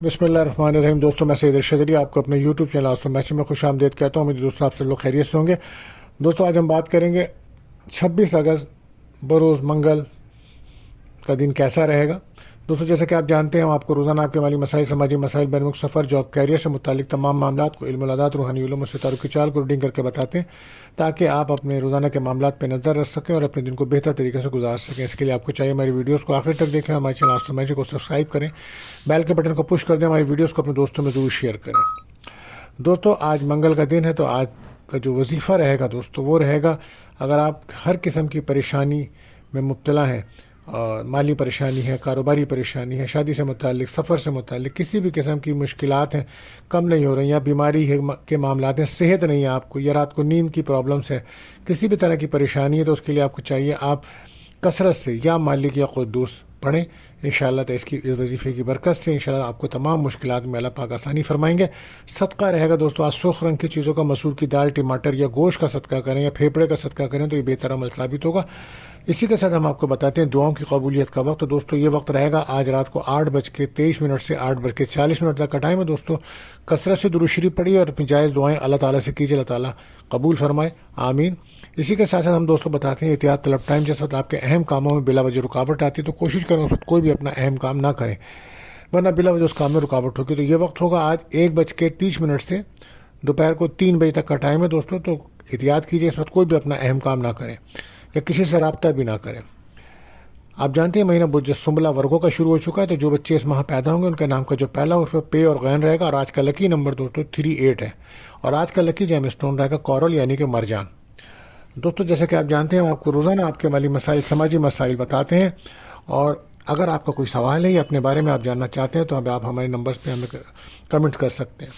बिस्मिल्लाहिर्रहमानिर्रहीम। दोस्तों, मैं सैयद अरशद अली आपको अपने यूट्यूब चैनल आसम मैच में खुश आमदीद कहता हूँ। मेरे दोस्तों, आप सब लोग खैरियत से होंगे। दोस्तों, आज हम बात करेंगे 26 अगस्त बरोज़ मंगल का दिन कैसा रहेगा। दोस्तों, जैसे कि आप जानते हैं, हम आपको रोज़ाना आपके माली मसाइल, समाजी मसाइल, बैनुमुल्क सफ़र, जॉब, कैरियर से मुतालिक तमाम मामलात को इल्म अदात, रूहानी उलूम और सितारों की चाल को रीडिंग करके बताते हैं, ताकि आप अपने रोज़ाना के मामलात पर नज़र रख सकें और अपने दिन को बेहतर तरीके से गुजार सकें। इसके लिए आपको चाहिए हमारी वीडियोज़ को आखिर तक देखें, हमारे चैनल आस्था मैजिक को सब्सक्राइब करें, बेल के बटन को पुश कर दें, हमारी वीडियोज़ को अपने दोस्तों में ज़रूर शेयर करें। दोस्तों, आज मंगल का दिन है, तो आज का जो वजीफ़ा रहेगा दोस्तों, वो रहेगा, अगर आप हर किस्म की परेशानी में मुब्तला हैं, माली परेशानी है, कारोबारी परेशानी है, शादी से मुतालिक, सफ़र से मुतालिक किसी भी किस्म की मुश्किलात हैं, कम नहीं हो रही, या बीमारी है के मामलात हैं, सेहत नहीं है आपको, या रात को नींद की प्रॉब्लम्स है, किसी भी तरह की परेशानी है, तो उसके लिए आपको चाहिए आप कसरत से या मालिक या कुद्दूस पढ़ें। इंशाअल्लाह तो इसकी इस वजीफ़े की बरकत से इंशाअल्लाह आपको तमाम मुश्किलात में अल्लाह पाक आसानी फरमाएंगे। सदका रहेगा दोस्तों, आज सुर्ख रंग की चीज़ों का, मसूर की दाल, टमाटर या गोश्त का सदका करें या फेफड़े का सदका करें तो ये बेहतर अमल साबित होगा। इसी के साथ हम आपको बताते हैं दुआओं की कबूलियत का वक्त। तो दोस्तों, ये वक्त रहेगा आज रात को 8:23 से 8:40 तक का टाइम है। दोस्तों, कसरत से दुरूद शरीफ पढ़िए और अपनी जायज़ दुआएं अल्लाह ताला से कीजिए, अल्लाह ताला कबूल फरमाए, आमीन। इसी के साथ साथ हम दोस्तों बताते हैं एहतियात तलब टाइम। जिस वक्त आपके अहम कामों में बिला वजह रुकावट आती है, तो कोशिश करें उस वक्त कोई भी अपना अहम काम ना करें, वरना बिला वजह उस काम में रुकावट होगी। तो ये वक्त होगा आज 1:30 से दोपहर को 3 बजे तक का टाइम है दोस्तों। तो एहतियात कीजिए, इस वक्त कोई भी अपना अहम काम ना करें या किसी से रब्ता भी ना करें। आप जानते हैं महीना बुर्ज सुंबला वर्गों का शुरू हो चुका है, तो जो बच्चे इस माह पैदा होंगे उनके नाम का जो पहला उस पर पे और गैन रहेगा। और आज का लकी नंबर दोस्तों 38 है, और आज का लकी जेम स्टोन रहेगा कोरल यानी कि मरजान। दोस्तों, जैसे कि आप जानते हैं, हम आपको रोज़ाना आपके माली मसाइल, समाजी मसाइल बताते हैं, और अगर आपका कोई सवाल है या अपने बारे में आप जानना चाहते हैं तो अब आप हमारे नंबर्स पे हमें कमेंट कर सकते हैं।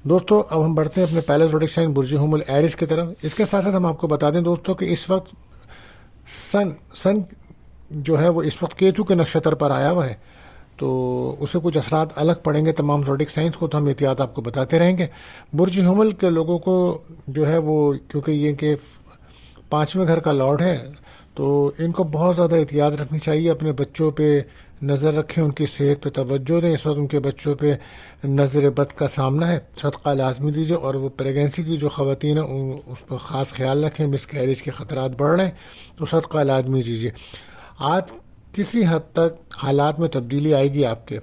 दोस्तों, अब हम बढ़ते हैं अपने पहले ज़ोडिक साइन बुर्ज हुमुल एरिस की तरफ। इसके साथ साथ हम आपको बता दें दोस्तों कि इस वक्त सन जो है वो इस वक्त केतु के नक्षत्र पर आया हुआ है, तो उसे कुछ असरात अलग पड़ेंगे तमाम ज़ोडिक साइंस को, तो हम एहतियात आपको बताते रहेंगे। बुर्ज हुमल के लोगों को जो है वो, क्योंकि ये के 5वें घर का लॉर्ड है, तो इनको बहुत ज़्यादा एहतियात रखनी चाहिए। अपने बच्चों पे नज़र रखें, उनकी सेहत पे तवज्जो दें। इस वक्त उनके बच्चों पे नज़र बद का सामना है, सदका लाजमी दीजिए। और वो प्रेगनेंसी की जो ख़वातीन हैं उस पर ख़ास ख्याल रखें, मिस कैरेज के ख़तरात बढ़ रहे हैं, तो सदका लाजमी दीजिए। आज किसी हद तक हालात में तब्दीली आएगी आपके,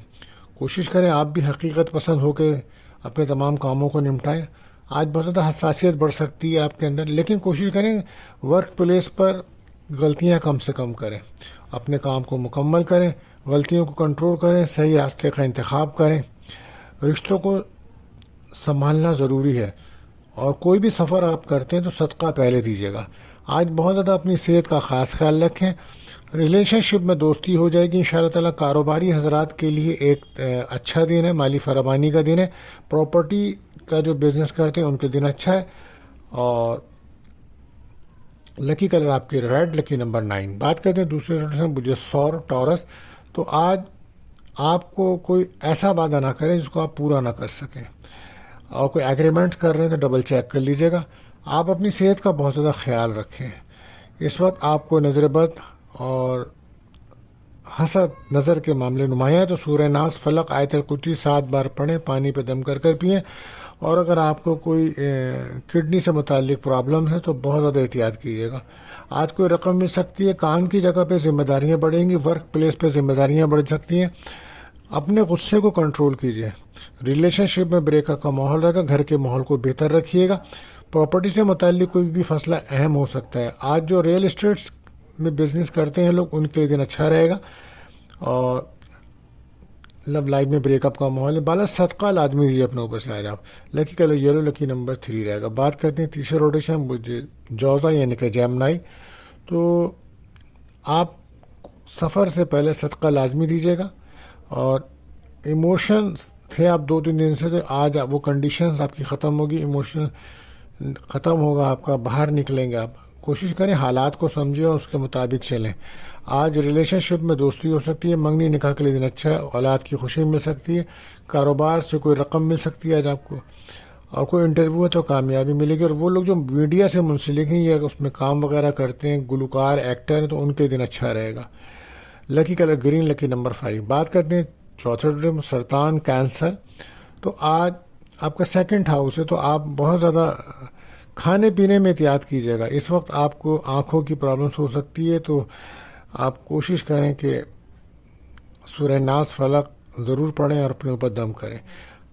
कोशिश करें आप भी हकीकत पसंद होकर अपने तमाम कामों को निपटाएं। आज बहुत ज़्यादा हसासियत बढ़ सकती है आपके अंदर, लेकिन कोशिश करें वर्क प्लेस पर गलतियां कम से कम करें, अपने काम को मुकम्मल करें, गलतियों को कंट्रोल करें, सही रास्ते का इंतखाब करें। रिश्तों को संभालना ज़रूरी है, और कोई भी सफ़र आप करते हैं तो सदका पहले दीजिएगा। आज बहुत ज़्यादा अपनी सेहत का ख़ास ख्याल रखें। रिलेशनशिप में दोस्ती हो जाएगी इंशाअल्लाह ताला। कारोबारी हजरात के लिए एक अच्छा दिन है, माली फरावानी का दिन है। प्रॉपर्टी का जो बिज़नेस करते हैं उनके दिन अच्छा है। और लकी कलर आपके रेड, लकी नंबर 9। बात करते हैं दूसरे से मुझे सौर टॉरस। तो आज आपको कोई ऐसा वादा ना करें जिसको आप पूरा ना कर सकें, और कोई एग्रीमेंट्स कर रहे हैं तो डबल चेक कर लीजिएगा। आप अपनी सेहत का बहुत ज़्यादा ख्याल रखें। इस वक्त आपको नज़र बद और हसद नज़र के मामले नुमाया है, तो सूरह नास, फलक, आयतल कुर्सी 7 बार पढ़ें, पानी पे दम कर कर पिएँ। और अगर आपको कोई किडनी से मुतालिक प्रॉब्लम है तो बहुत ज़्यादा एहतियात कीजिएगा। आज कोई रकम मिल सकती है, काम की जगह पे जिम्मेदारियां बढ़ेंगी, वर्क प्लेस पे जिम्मेदारियां बढ़ सकती हैं। अपने गुस्से को कंट्रोल कीजिए। रिलेशनशिप में ब्रेकअप का माहौल रहेगा, घर के माहौल को बेहतर रखिएगा। प्रॉपर्टी से मुतालिक कोई भी फैसला अहम हो सकता है। आज जो रियल एस्टेट्स में बिज़नेस करते हैं लोग, उनके दिन अच्छा रहेगा। और लव लाइफ में ब्रेकअप का माहौल है, बाला सदका लाजमी दीजिए अपने ऊपर से। आज आप lucky colour yellow, lucky number 3 रहेगा। बात करते हैं तीसरे रोटेशन मुझे जौज़ा यानी कि जेमनाई। तो आप सफ़र से पहले सदका लाजमी दीजिएगा। और इमोशंस थे आप 2-3 दिन से, तो आज वो कंडीशंस आपकी ख़त्म होगी, इमोशन ख़त्म होगा आपका, बाहर निकलेंगे आप। कोशिश करें हालात को समझें और उसके मुताबिक चलें। आज रिलेशनशिप में दोस्ती हो सकती है, मंगनी निकाह के लिए दिन अच्छा है, औलाद की खुशी मिल सकती है, कारोबार से कोई रकम मिल सकती है आज आपको, और कोई इंटरव्यू है तो कामयाबी मिलेगी। और वो लोग जो मीडिया से मुंसलिक हैं या उसमें काम वगैरह करते हैं, गुलकार, एक्टर हैं, तो उनके दिन अच्छा रहेगा। Lucky colour green, lucky number 5। बात करते हैं चौथे डोर में सरतान, कैंसर। तो आज आपका सेकंड हाउस है, तो आप बहुत ज़्यादा खाने पीने में एहतियात कीजिएगा। इस वक्त आपको आँखों की प्रॉब्लम्स हो सकती है, तो आप कोशिश करें कि सूरह नास फलक ज़रूर पढ़ें और अपने ऊपर दम करें।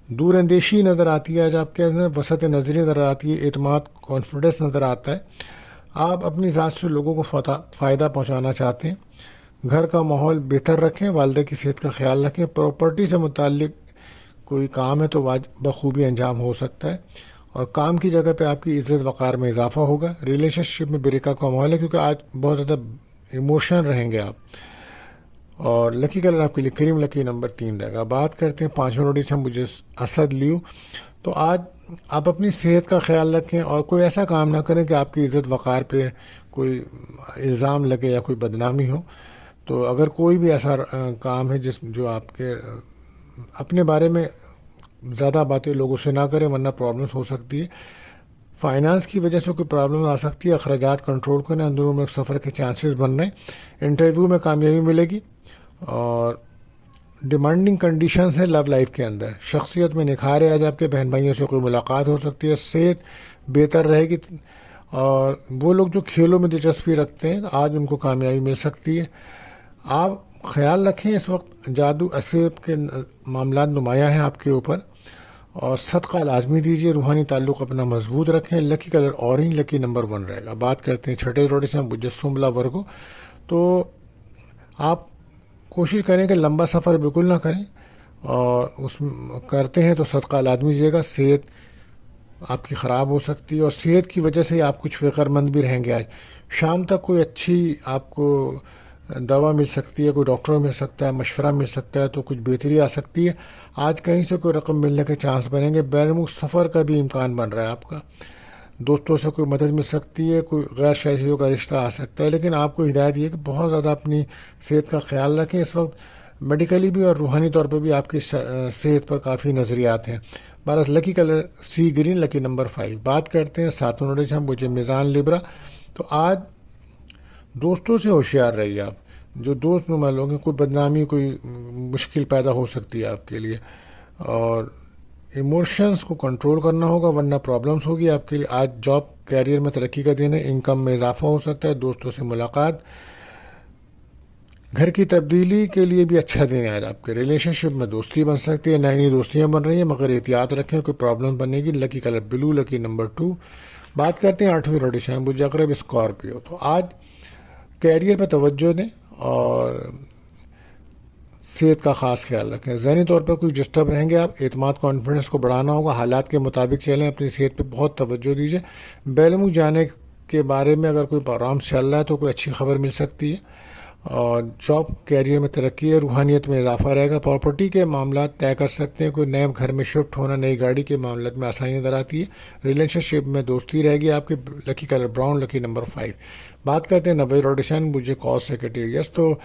दूर अंदेशी नज़र आती है आज आपके अंदर, वसत नज़री नज़र आती है, एतमाद कॉन्फिडेंस नज़र आता है। आप अपनी ज़ात से लोगों को फ़ायदा पहुँचाना चाहते हैं। घर का माहौल बेहतर रखें, वालिदा की सेहत का ख्याल रखें। प्रॉपर्टी से मुताल्लिक कोई काम है तो बखूबी अंजाम हो सकता है, और काम की जगह पे आपकी इज़्ज़त वक़ार में इजाफा होगा। रिलेशनशिप में ब्रेकअप का माहौल है, क्योंकि आज बहुत ज़्यादा इमोशनल रहेंगे आप। और लकी कलर आपके लिए क्रीम, लकी नंबर 3 रहेगा। बात करते हैं पाँचवें नोटिस हम मुझे असद लियो। तो आज आप अपनी सेहत का ख्याल रखें और कोई ऐसा काम ना करें कि आपकी इज़्ज़त वक़ार पे कोई इल्ज़ाम लगे या कोई बदनामी हो। तो अगर कोई भी ऐसा काम है जो आपके अपने बारे में ज़्यादा बातें लोगों से ना करें, वरना प्रॉब्लम्स हो सकती है। फाइनेंस की वजह से कोई प्रॉब्लम आ सकती है, अखराजात कंट्रोल करें, अंदरूं में सफ़र के चांसेस बन रहे हैं। इंटरव्यू में कामयाबी मिलेगी, और डिमांडिंग कंडीशंस है लव लाइफ के अंदर। शख्सियत में निखार है, आज आपके बहन भाइयों से कोई मुलाकात हो सकती है। सेहत बेहतर रहेगी, और वो लोग जो खेलों में दिलचस्पी रखते हैं आज उनको कामयाबी मिल सकती है। आप ख्याल रखें, इस वक्त जादू असेब के मामला नुमाया हैं आपके ऊपर, और सदका लाजमी दीजिए। रूहानी ताल्लुक़ अपना मजबूत रखें। Lucky colour orange, lucky number 1 रहेगा। बात करते हैं छठे रोड से मुजस्सुमला वर्गो। तो आप कोशिश करें कि लंबा सफ़र बिल्कुल ना करें, और उस करते हैं तो सदका लाजमी दीजिएगा। सेहत आपकी ख़राब हो सकती है, और सेहत की वजह से आप कुछ फ़िक्रमंद भी रहेंगे। आज शाम तक कोई अच्छी आपको दवा मिल सकती है, कोई डॉक्टर मिल सकता है, मशवरा मिल सकता है, तो कुछ बेहतरी आ सकती है। आज कहीं से कोई रकम मिलने के चांस बनेंगे। बैरमुल्क सफ़र का भी इम्कान बन रहा है आपका। दोस्तों से कोई मदद मिल सकती है, कोई गैर शादियों का रिश्ता आ सकता है। लेकिन आपको हिदायत ये कि बहुत ज़्यादा अपनी सेहत का ख्याल रखें। इस वक्त मेडिकली भी और रूहानी तौर पर भी आपकी सेहत पर काफ़ी नज़रियात हैं। बरस लकी कलर सी ग्रीन, लकी नंबर 5। बात करते हैं सातवें नोटिस हम मुझे मीज़ान लिब्रा। तो आज दोस्तों से होशियार रहिए आप। जो दोस्त नुमा लोग हैं, कोई बदनामी, कोई मुश्किल पैदा हो सकती है आपके लिए, और इमोशंस को कंट्रोल करना होगा, वरना प्रॉब्लम्स होगी आपके लिए। आज जॉब कैरियर में तरक्की का दिन है, इनकम में इजाफा हो सकता है, दोस्तों से मुलाकात, घर की तब्दीली के लिए भी अच्छा दिन है आज आपके। रिलेशनशिप में दोस्ती बन सकती है, नई नई दोस्तियाँ बन रही हैं, मगर एहतियात रखें, कोई प्रॉब्लम बनेगी। Lucky colour blue, lucky number 2। बात करते हैं आठवीं रोटी शाम बुझ अकरब स्कॉर्पियो। तो आज कैरियर पर तवज्जो दें और सेहत का ख़ास ख्याल रखें। ज़हनी तौर पर कुछ डिस्टर्ब रहेंगे आप। एतमाद कॉन्फिडेंस को बढ़ाना होगा, हालात के मुताबिक चलें, अपनी सेहत पे बहुत तवज्जो दीजिए। बेलमू जाने के बारे में अगर कोई प्रोग्राम चल रहा है तो कोई अच्छी खबर मिल सकती है, और जॉब कैरियर में तरक्की है, रूहानियत में इजाफा रहेगा। प्रॉपर्टी के मामला तय कर सकते हैं, कोई नए घर में शिफ्ट होना, नई गाड़ी के मामले में आसानी नज़र आती है। रिलेशनशिप में दोस्ती रहेगी आपके। Lucky colour brown, lucky number 5। बात करते हैं नवे रोडेशन मुझे कॉज सेक्रेटेरियस। तो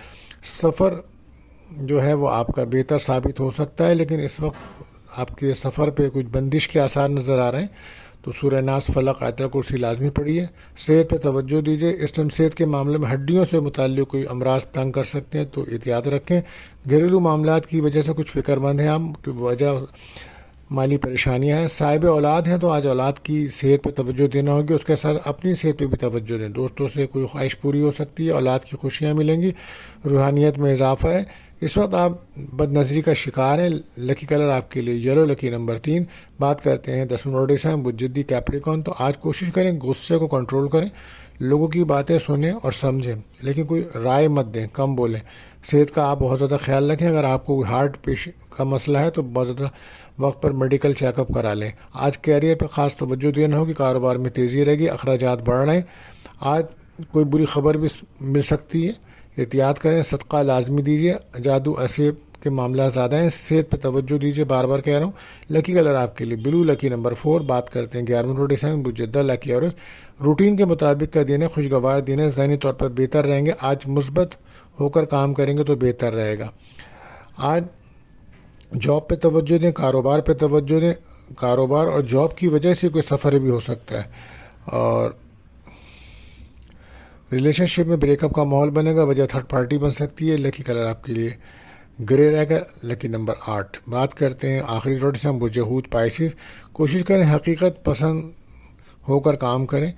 सफ़र जो है वो आपका बेहतर साबित हो सकता है, लेकिन इस वक्त आपके सफ़र पे कुछ बंदिश के आसार नज़र आ रहे हैं। तो सूरह नास फलक आयतल कुर्सी लाजमी पढ़िए। सेहत पे तवज्जो दीजिए। इस टाइम सेहत के मामले में हड्डियों से मुताल्लिक़ कोई अमराज तंग कर सकते हैं, तो एहतियात रखें। घरेलू मामलात की वजह से कुछ फ़िक्रमंद हैं हम, कि वजह माली परेशानियां हैं। साहिब औलाद हैं, तो आज औलाद की सेहत पे तवज्जो देना होगी, उसके साथ अपनी सेहत पे भी तवज्जो दें। दोस्तों से कोई ख्वाहिश पूरी हो सकती है, औलाद की खुशियाँ मिलेंगी, रूहानियत में इजाफा है। इस वक्त आप बदनज़री का शिकार हैं। लकी कलर आपके लिए येलो, लकी नंबर 3। बात करते हैं 10 नोटिस हैं बुजद्दी कैप्रिकॉन। तो आज कोशिश करें गुस्से को कंट्रोल करें, लोगों की बातें सुनें और समझें, लेकिन कोई राय मत दें, कम बोलें। सेहत का आप बहुत ज़्यादा ख्याल रखें। अगर आपको हार्ट पेश का मसला है तो बहुत ज़्यादा वक्त पर मेडिकल चेकअप करा लें। आज कैरियर पर ख़ास तवज्जो देना होगी, कारोबार में तेज़ी रहेगी, अखराजात बढ़ रहे हैं। आज कोई बुरी खबर भी मिल सकती है, एहतियात करें। सदका लाजमी दीजिए। जादू असेब के मामला ज़्यादा हैं, सेहत पर तवज्जो दीजिए, बार बार कह रहा हूँ। लकी कलर आपके लिए ब्लू, लकी नंबर 4। बात करते हैं 11वें रोटेशन बुजद्दा, लकी और रूटीन के मुताबिक का दिन है, खुशगवार दिन है, ज़हनी तौर पर बेहतर रहेंगे। आज मुस्बत होकर काम करेंगे तो बेहतर रहेगा। आज जॉब पे तवज्जो दें, कारोबार पे तवज्जो दें। कारोबार और जॉब की वजह से कोई सफ़र भी हो सकता है, और रिलेशनशिप में ब्रेकअप का माहौल बनेगा, वजह थर्ड पार्टी बन सकती है। लकी कलर आपके लिए گرے رہے گا لکی نمبر 8۔ بات کرتے ہیں آخری روڈ سے ہم وجہود پائسیز۔ کوشش کریں حقیقت پسند ہو کر کام کریں،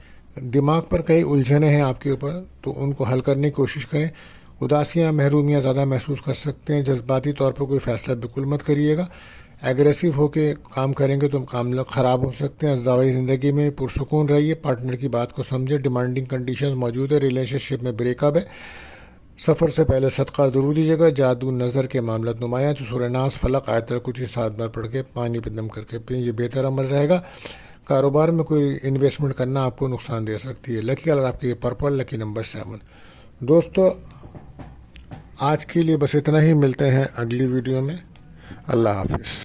دماغ پر کئی الجھنیں ہیں آپ کے اوپر تو ان کو حل کرنے کی کوشش کریں۔ اداسیاں محرومیاں زیادہ محسوس کر سکتے ہیں، جذباتی طور پر کوئی فیصلہ بالکل مت کریے گا، ایگریسو ہو کے کام کریں گے تو کام خراب ہو سکتے ہیں۔ ازدواجی زندگی میں پرسکون رہیے، پارٹنر کی بات کو سمجھے، ڈیمانڈنگ کنڈیشنز موجود ہے، ریلیشن شپ میں بریک اپ ہے، سفر سے پہلے صدقہ ضرور دیجیے گا۔ جادو نظر کے معاملات نمایاں تو سورہ ناس فلق آیت الکرسی 7 بار پڑھ کے پانی پہ دم کر کے پئیں، یہ بہتر عمل رہے گا۔ کاروبار میں کوئی انویسٹمنٹ کرنا آپ کو نقصان دے سکتی ہے۔ لکی کلر آپ کے پرپل، لکی نمبر 7۔ دوستو آج کے لیے بس اتنا ہی، ملتے ہیں اگلی ویڈیو میں۔ اللہ حافظ۔